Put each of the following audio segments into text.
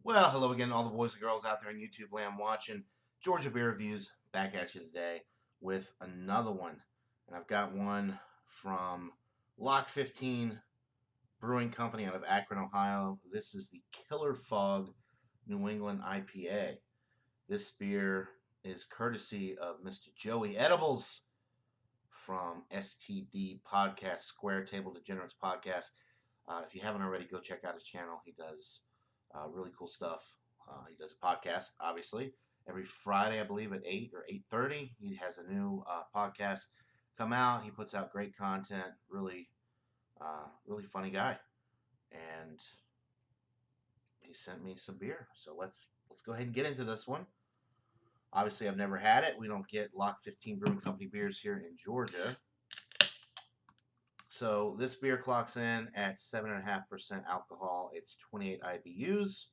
Well, hello again, all the boys and girls out there in YouTube land watching. Georgia Beer Reviews back at you today with another one. And I've got one from Lock 15 Brewing Company out of Akron, Ohio. This is the Killer Fog New England IPA. This beer is courtesy of Mr. Joey Edibles from STD Podcast, Square Table Degenerates Podcast. If you haven't already, go check out his channel. He does really cool stuff. He does a podcast, obviously, every Friday, I believe, at 8 or 8:30. He has a new podcast come out. He puts out great content. Really funny guy, and he sent me some beer. So let's go ahead and get into this one. Obviously, I've never had it. We don't get Lock 15 Brewing Company beers here in Georgia. So this beer clocks in at 7.5% alcohol. It's 28 IBUs.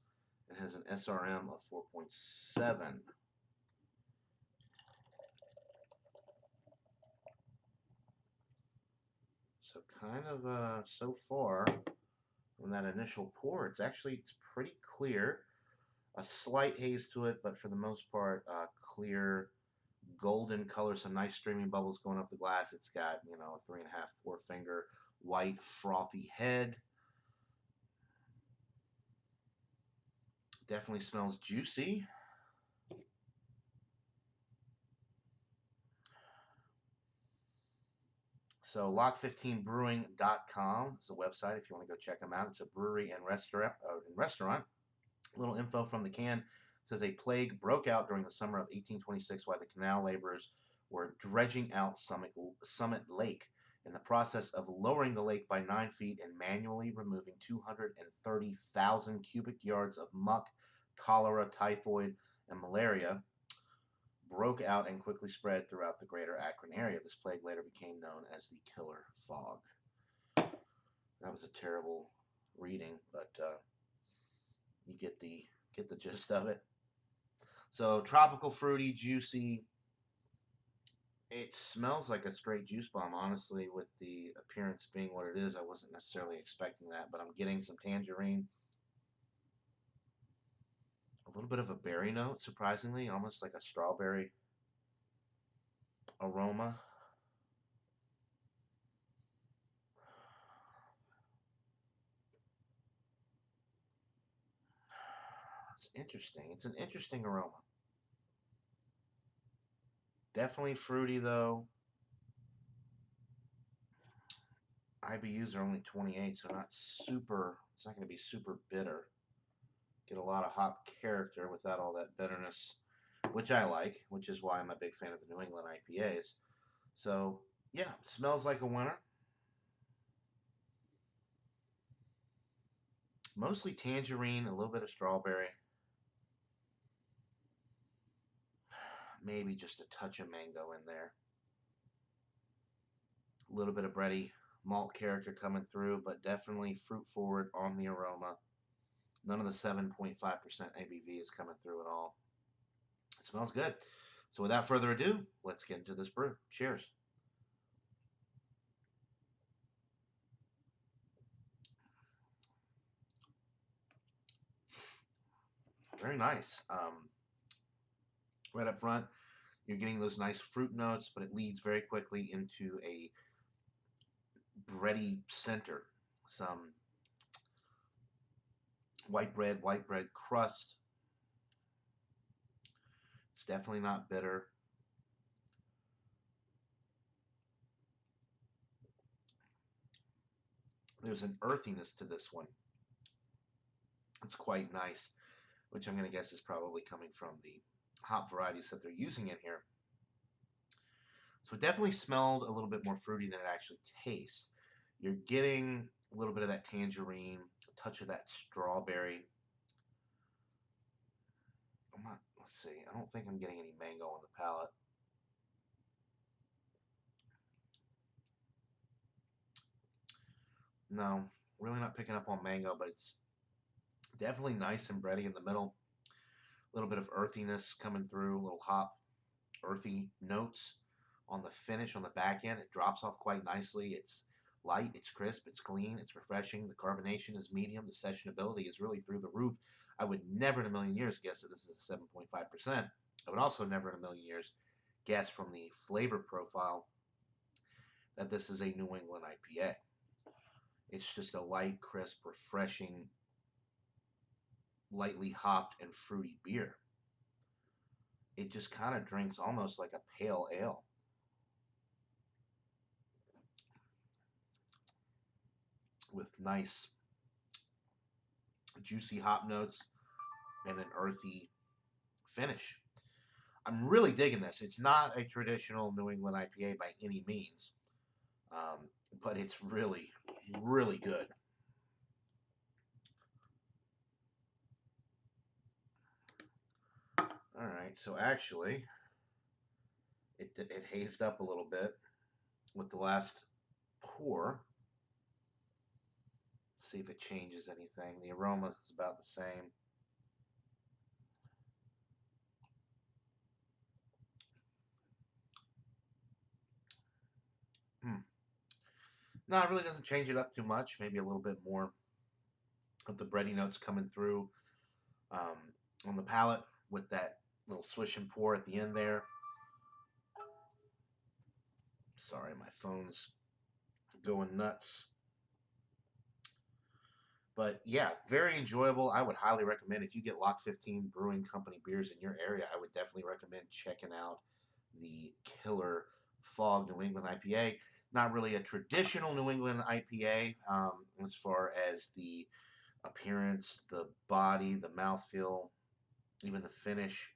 It has an SRM of 4.7. So kind of so far from that initial pour, it's pretty clear. A slight haze to it, but for the most part, clear golden color, some nice streaming bubbles going up the glass. It's got, a 3.5, 4 finger white frothy head. Definitely smells juicy. So lock15brewing.com is the website if you want to go check them out. It's a brewery and restaurant. A little info from the can. It says a plague broke out during the summer of 1826 while the canal laborers were dredging out Summit Lake. In the process of lowering the lake by 9 feet and manually removing 230,000 cubic yards of muck, cholera, typhoid, and malaria broke out and quickly spread throughout the greater Akron area. This plague later became known as the Killer Fog. That was a terrible reading, but you get the gist of it. So tropical, fruity, juicy. It smells like a straight juice bomb, honestly, with the appearance being what it is. I wasn't necessarily expecting that, but I'm getting some tangerine. A little bit of a berry note, surprisingly, almost like a strawberry aroma. It's interesting. It's an interesting aroma. Definitely fruity, though. IBUs are only 28, so it's not going to be super bitter. Get a lot of hop character without all that bitterness, which I like, which is why I'm a big fan of the New England IPAs. So, yeah, smells like a winner. Mostly tangerine, a little bit of strawberry. Maybe just a touch of mango in there. A little bit of bready malt character coming through, but definitely fruit forward on the aroma. None of the 7.5% ABV is coming through at all. It smells good. So without further ado, let's get into this brew. Cheers. Very nice. Right up front, you're getting those nice fruit notes, but it leads very quickly into a bready center. Some white bread crust. It's definitely not bitter. There's an earthiness to this one. It's quite nice, which I'm going to guess is probably coming from the hop varieties that they're using in here. So it definitely smelled a little bit more fruity than it actually tastes. You're getting a little bit of that tangerine, a touch of that strawberry. Let's see, I don't think I'm getting any mango on the palate. No, really not picking up on mango, but it's definitely nice and bready in the middle. A little bit of earthiness coming through, a little hop, earthy notes on the finish on the back end. It drops off quite nicely. It's light, it's crisp, it's clean, it's refreshing. The carbonation is medium. The sessionability is really through the roof. I would never in a million years guess that this is a 7.5%. I would also never in a million years guess from the flavor profile that this is a New England IPA. It's just a light, crisp, refreshing, lightly hopped and fruity beer. It just kind of drinks almost like a pale ale. With nice juicy hop notes and an earthy finish. I'm really digging this. It's not a traditional New England IPA by any means, but it's really, really good. All right, so actually, it hazed up a little bit with the last pour. See if it changes anything. The aroma is about the same. No, it really doesn't change it up too much. Maybe a little bit more of the bready notes coming through on the palate with that little swish and pour at the end there. Sorry, my phone's going nuts. But yeah, very enjoyable. I would highly recommend if you get Lock 15 Brewing Company beers in your area, I would definitely recommend checking out the Killer Fog New England IPA. Not really a traditional New England IPA as far as the appearance, the body, the mouthfeel, even the finish.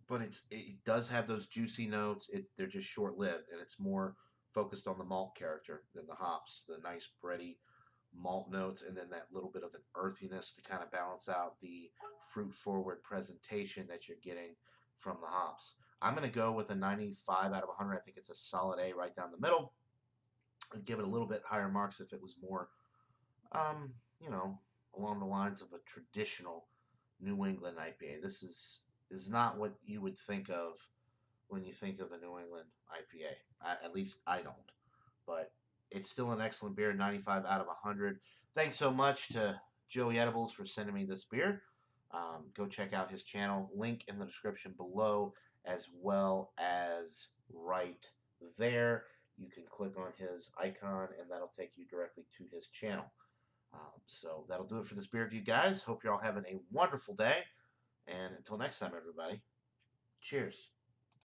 But it does have those juicy notes. They're just short lived, and it's more focused on the malt character than the hops. The nice bready malt notes, and then that little bit of an earthiness to kind of balance out the fruit forward presentation that you're getting from the hops. I'm going to go with a 95 out of 100. I think it's a solid A right down the middle. I'd give it a little bit higher marks if it was more, you know, along the lines of a traditional New England IPA. This is not what you would think of when you think of a New England IPA. At least I don't. But it's still an excellent beer, 95 out of 100. Thanks so much to Joey Edibles for sending me this beer. Go check out his channel. Link in the description below, as well as right there. You can click on his icon, and that'll take you directly to his channel. So that'll do it for this beer review, guys. Hope you're all having a wonderful day. And until next time, everybody, cheers.